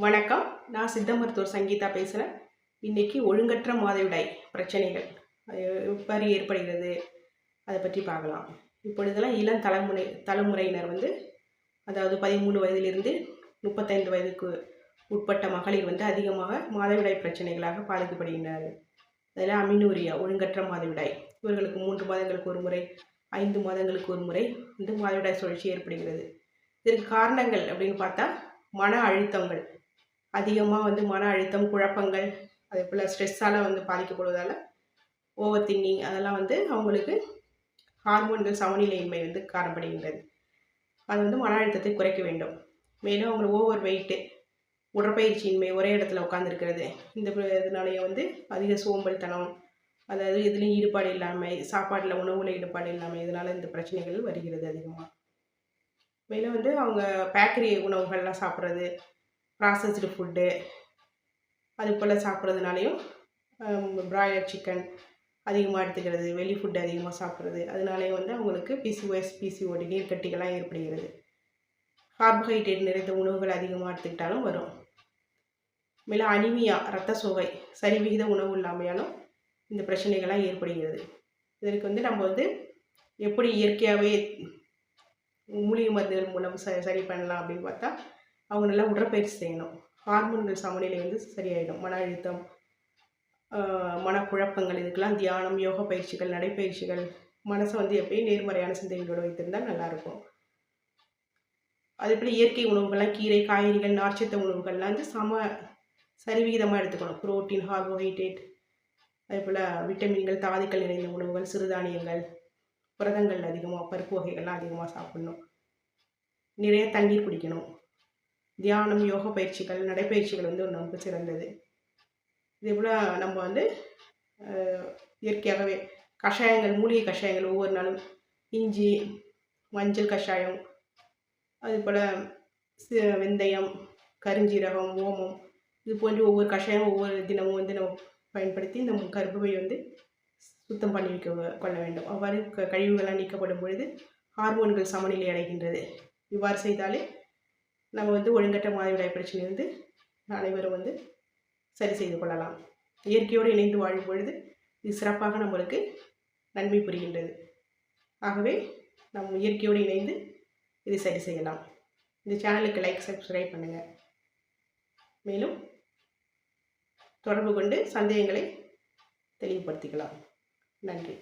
வணக்கம். நான் சித்த மருத்துவர் சங்கீதா பேசுகிறேன். இன்றைக்கி ஒழுங்கற்ற மாதவிடாய் பிரச்சனைகள் எவ்வாறு ஏற்படுகிறது அதை பற்றி பார்க்கலாம். இப்பொழுதெல்லாம் இளம் தலைமுறையினர் அதாவது 13 வயதிலிருந்து 35 வயதுக்கு உட்பட்ட மகளிர் அதிகமாக மாதவிடாய் பிரச்சனைகளாக பாதிக்கப்படுகின்றனர். அதில் அமினூரியா ஒழுங்கற்ற மாதவிடாய் இவர்களுக்கு 3 மாதங்களுக்கு ஒரு முறை 5 மாதங்களுக்கு ஒரு முறை மாதவிடாய் சுழற்சி ஏற்படுகிறது. இதற்கு காரணங்கள் அப்படின்னு பார்த்தா மன அழுத்தங்கள் அதிகமாக மன அழுத்தம், குழப்பங்கள், அதே போல் ஸ்ட்ரெஸ்ஸால் பாதிக்கப்படுவதால் ஓவர் திங்கிங் அதெல்லாம் அவங்களுக்கு ஹார்மோன்கள் சமநிலையின்மை காணப்படுகின்றது. அது மன அழுத்தத்தை குறைக்க வேண்டும். மேலும் அவங்களுக்கு ஓவர் வெயிட்டு, உடற்பயிற்சியின்மை, ஒரே இடத்துல உட்காந்துருக்கிறது, இந்த இதனாலேயே அதிக சோம்பல்தனம், அதாவது இதுலேயும் ஈடுபாடு இல்லாமல், சாப்பாட்டில் உணவில் ஈடுபாடு இல்லாமல், இதனால் இந்த பிரச்சனைகள் வருகிறது அதிகமாக. மேலும் அவங்க பேக்கரி உணவுகள்லாம் சாப்பிட்றது, ப்ராசஸ்டு ஃபுட்டு அது போல் சாப்பிட்றதுனாலையும் பிராய்லர் சிக்கன் அதிகமாக எடுத்துக்கிறது, வெளி ஃபுட்டு அதிகமாக சாப்பிட்றது, அதனாலேயே அவங்களுக்கு பிசிஓஎஸ், பிசிஓடி நீர்க்கட்டிகள்லாம் ஏற்படுகிறது. கார்போஹைட்ரேட் நிறைந்த உணவுகள் அதிகமாக எடுத்துக்கிட்டாலும் வரும். மேலும் அனிமியா, இரத்த சோகை, சரிவிகித உணவு இல்லாமையாலும் இந்த பிரச்சனைகள்லாம் ஏற்படுகிறது. இதற்கு நம்ம எப்படி இயற்கையாகவே மூலிகை மருந்துகள் மூலம் சரி பண்ணலாம் அப்படின்னு பார்த்தா அவங்க நல்லா உடற்பயிற்சி செய்யணும். ஹார்மோன்கள் சமநிலை சரியாயிடும். மன அழுத்தம், மனக்குழப்பங்கள், இதுக்கெல்லாம் தியானம், யோகா பயிற்சிகள், நடைப்பயிற்சிகள், மனசை எப்பயும் நேர்மறையான சிந்தனைகளோடு வைத்திருந்தால் நல்லாயிருக்கும். அதேபோல் இயற்கை உணவுகள்லாம் கீரை, காய்கறிகள், நார்ச்சத்து உணவுகள்லாம் சரிவிகிதமாக எடுத்துக்கணும். புரோட்டீன், கார்போஹைட்ரேட், அதேபோல் விட்டமின்கள், தாதுக்கள் நிறைந்த உணவுகள், சிறுதானியங்கள், புரதங்கள் அதிகமாக, பருப்பு வகைகள்லாம் அதிகமாக சாப்பிடணும். நிறைய தண்ணீர் குடிக்கணும். தியானம், யோகா பயிற்சிகள், நடைப்பயிற்சிகள் நமக்கு சிறந்தது. இதேபோல் நம்ம இயற்கையாகவே கஷாயங்கள், மூலிகை கஷாயங்கள் ஒவ்வொரு நாளும் இஞ்சி, மஞ்சள் கஷாயம், அதுபோல் வெந்தயம், கருஞ்சீரகம், ஓமம், இது போன்ற ஒவ்வொரு கஷாயம் ஒவ்வொரு தினமும் நம்ம பயன்படுத்தி இந்த கர்ப்பப்பை சுத்தம் பண்ணி கொள்ள வேண்டும். அவ்வாறு கழிவுகள்லாம் நீக்கப்படும் பொழுது ஹார்மோன்கள் சமநிலை அடைகின்றது. இவ்வாறு செய்தாலே நம்ம ஒழுங்கற்ற மாதவிடாய் பிரச்சனை அனைவரும் சரி செய்து கொள்ளலாம். இயற்கையோடு இணைந்து வாழும் பொழுது இது சிறப்பாக நம்மளுக்கு நன்மை புரிகின்றது. ஆகவே நம்ம இயற்கையோடு இணைந்து இதை சரி செய்யலாம். இந்த சேனலுக்கு லைக், சப்ஸ்கிரைப் பண்ணுங்கள். மேலும் தொடர்பு கொண்டு சந்தேகங்களை தெளிவுபடுத்திக்கலாம். நன்றி.